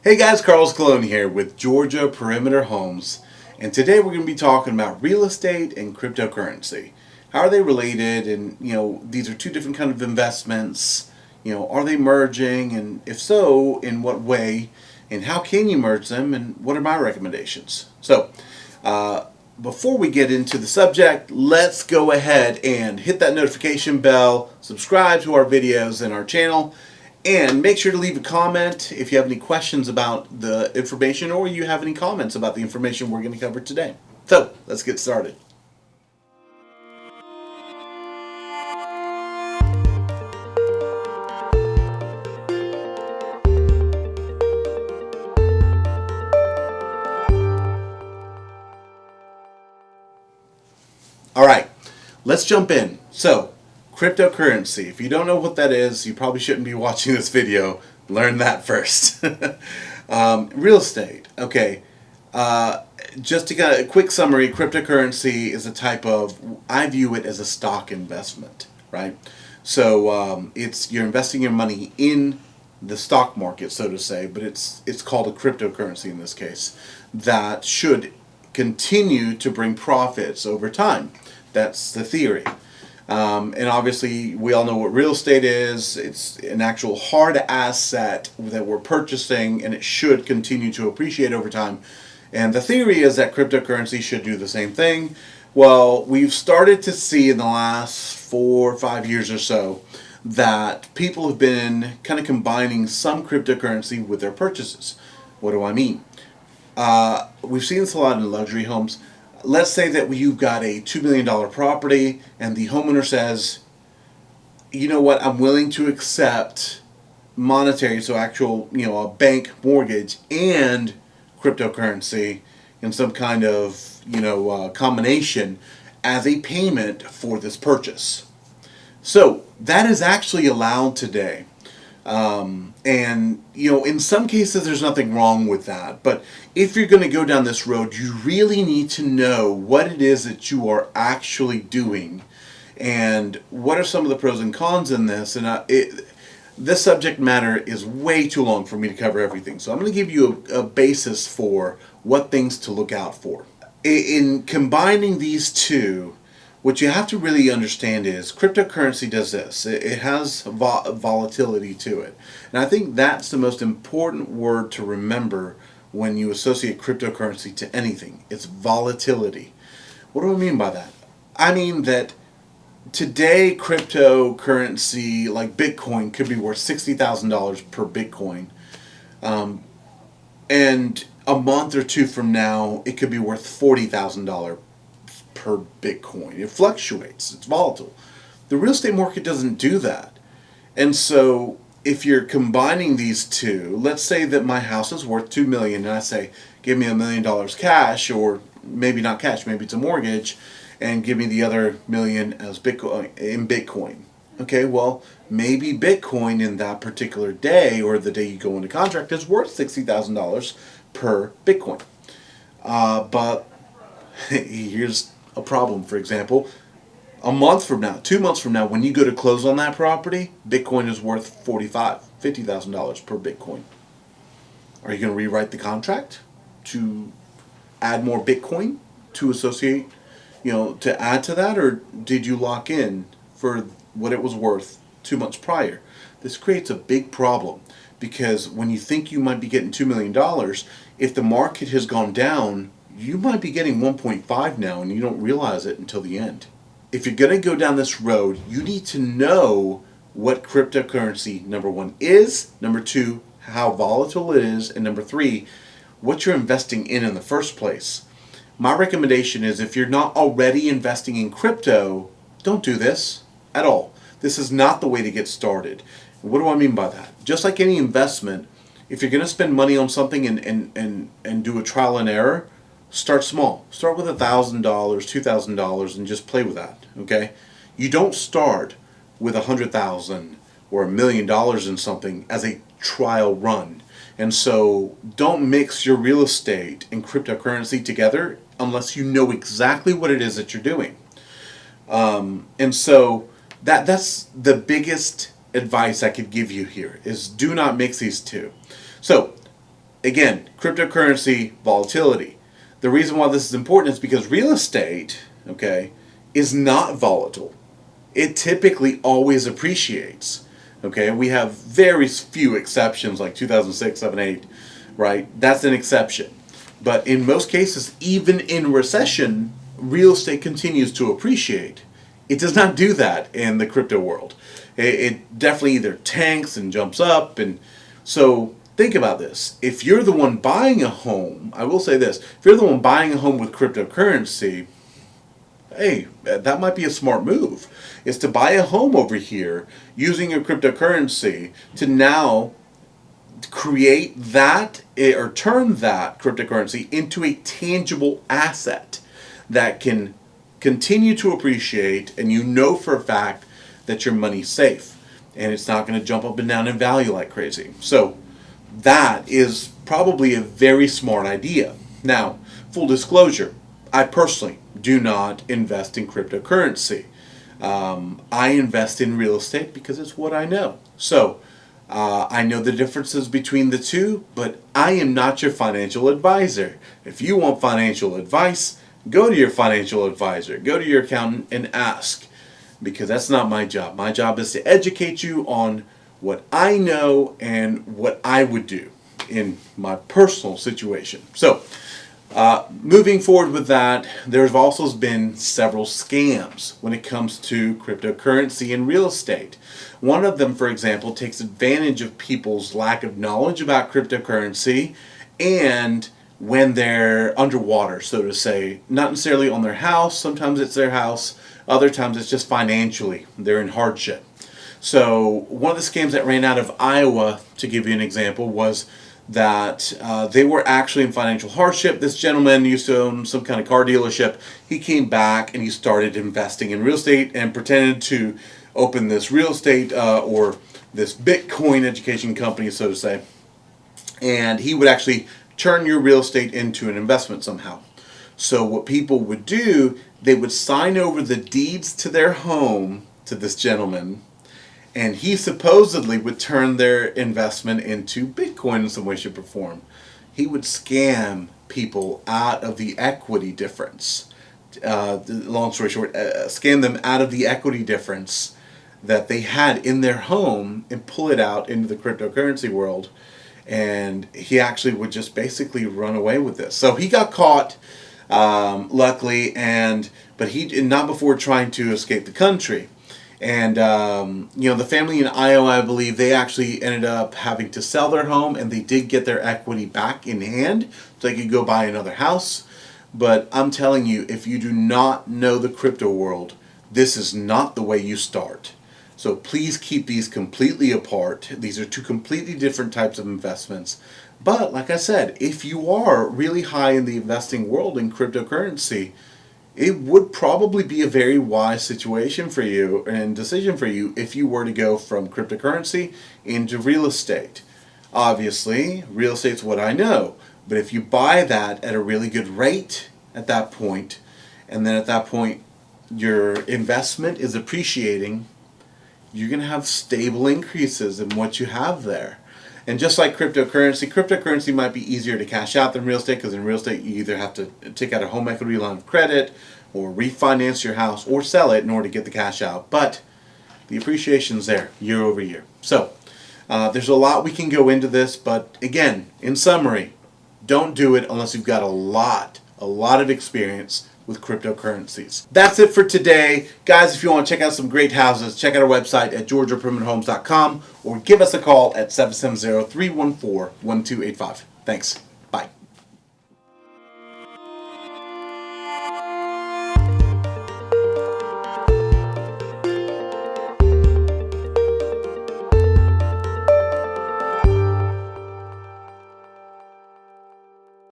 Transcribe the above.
Hey guys, Carlos Colon here with Georgia Perimeter Homes, and today we're going to be talking about real estate and cryptocurrency. How are they related? And these are two different kind of investments. Are they merging? And if so, in what way? And how can you merge them? And what are my recommendations? Uh, Before we get into the subject, let's go ahead and hit that notification bell, subscribe to our videos and our channel, and make sure to leave a comment if you have any questions about the information or you have any comments about the information we're going to cover today. So, let's get started. All right, let's jump in. So, cryptocurrency. If you don't know what that is, you probably shouldn't be watching this video. Learn that first. Real estate. Okay. Just to get a quick summary, cryptocurrency is a type of, I view it as a stock investment, right? So you're investing your money in the stock market, so to say, but it's called a cryptocurrency in this case, that should continue to bring profits over time. That's the theory. And obviously, we all know what real estate is. It's an actual hard asset that we're purchasing, and it should continue to appreciate over time. And the theory is that cryptocurrency should do the same thing. Well, we've started to see in the last 4 or 5 years or so that people have been kind of combining some cryptocurrency with their purchases. What do I mean? We've seen this a lot in luxury homes. Let's say that you've got a $2 million property and the homeowner says, you know what, I'm willing to accept monetary, so actual, a bank mortgage and cryptocurrency in some kind of, combination as a payment for this purchase. So that is actually allowed today. In some cases there's nothing wrong with that, but if you're going to go down this road, you really need to know what it is that you are actually doing and what are some of the pros and cons in this. And this subject matter is way too long for me to cover everything, so I'm going to give you a basis for what things to look out for. In combining these two, what you have to really understand is cryptocurrency does this. It has volatility to it. And I think that's the most important word to remember when you associate cryptocurrency to anything. It's volatility. What do I mean by that? I mean that today cryptocurrency like Bitcoin could be worth $60,000 per Bitcoin. And a month or two from now, it could be worth $40,000 per Bitcoin. It fluctuates. It's volatile. The real estate market doesn't do that. And so if you're combining these two, let's say that my house is worth $2 million and I say, give me $1 million cash, or maybe not cash, maybe it's a mortgage, and give me the other $1 million as Bitcoin in Bitcoin. Okay, well, maybe Bitcoin in that particular day or the day you go into contract is worth $60,000 per Bitcoin. But here's a problem. For example, a month from now, 2 months from now, when you go to close on that property, Bitcoin is worth $50,000 per Bitcoin. Are you going to rewrite the contract to add more Bitcoin to associate, to add to that, or did you lock in for what it was worth 2 months prior? This creates a big problem because when you think you might be getting $2 million, if the market has gone down, you might be getting 1.5 now and you don't realize it until the end. If you're going to go down this road, you need to know what cryptocurrency, number one, is, number two, how volatile it is, and number three, what you're investing in the first place. My recommendation is if you're not already investing in crypto, don't do this at all. This is not the way to get started. What do I mean by that? Just like any investment, if you're going to spend money on something and do a trial and error, start small. Start with $1,000, $2,000, and just play with that. Okay? You don't start with $100,000 or $1 million in something as a trial run. And so don't mix your real estate and cryptocurrency together unless you know exactly what it is that you're doing. And so that's the biggest advice I could give you here is do not mix these two. So again, cryptocurrency volatility. The reason why this is important is because real estate, okay, is not volatile. It typically always appreciates. Okay, we have very few exceptions like 2006, 7, 8, right? That's an exception. But in most cases, even in recession, real estate continues to appreciate. It does not do that in the crypto world. It definitely either tanks and jumps up. And so think about this. If you're the one buying a home, I will say this, if you're the one buying a home with cryptocurrency, hey, that might be a smart move, is to buy a home over here using your cryptocurrency to now create that or turn that cryptocurrency into a tangible asset that can continue to appreciate, and you know for a fact that your money's safe and it's not going to jump up and down in value like crazy. So that is probably a very smart idea. Now, full disclosure, I personally do not invest in cryptocurrency. I invest in real estate because it's what I know. So I know the differences between the two, but I am not your financial advisor. If you want financial advice, go to your financial advisor, go to your accountant and ask, because that's not my job. My job is to educate you on what I know and what I would do in my personal situation. So moving forward with that, there's also been several scams when it comes to cryptocurrency and real estate. One of them, for example, takes advantage of people's lack of knowledge about cryptocurrency and when they're underwater, so to say, not necessarily on their house. Sometimes it's their house. Other times it's just financially. They're in hardship. So one of the scams that ran out of Iowa, to give you an example, was that they were actually in financial hardship. This gentleman used to own some kind of car dealership. He came back and he started investing in real estate and pretended to open this real estate or this Bitcoin education company, so to say. And he would actually turn your real estate into an investment somehow. So what people would do, they would sign over the deeds to their home to this gentleman, and he supposedly would turn their investment into Bitcoin in some way, shape, or form. He would scam people out of the equity difference. Long story short, scam them out of the equity difference that they had in their home and pull it out into the cryptocurrency world. And he actually would just basically run away with this. So he got caught, luckily, but he not before trying to escape the country. And the family in Iowa, I believe, they actually ended up having to sell their home, and they did get their equity back in hand, so they could go buy another house. But I'm telling you, if you do not know the crypto world, this is not the way you start. So please keep these completely apart. These are two completely different types of investments. But like I said, if you are really high in the investing world in cryptocurrency, it would probably be a very wise situation for you and decision for you if you were to go from cryptocurrency into real estate. Obviously, real estate's what I know. But if you buy that at a really good rate at that point, and then at that point your investment is appreciating, you're going to have stable increases in what you have there. And just like cryptocurrency might be easier to cash out than real estate, because in real estate you either have to take out a home equity line of credit or refinance your house or sell it in order to get the cash out. But the appreciation's there year over year. So there's a lot we can go into this, but again, in summary, don't do it unless you've got a lot of experience with cryptocurrencies. That's it for today. Guys, if you want to check out some great houses, check out our website at georgiapermanenthomes.com or give us a call at 770-314-1285. Thanks.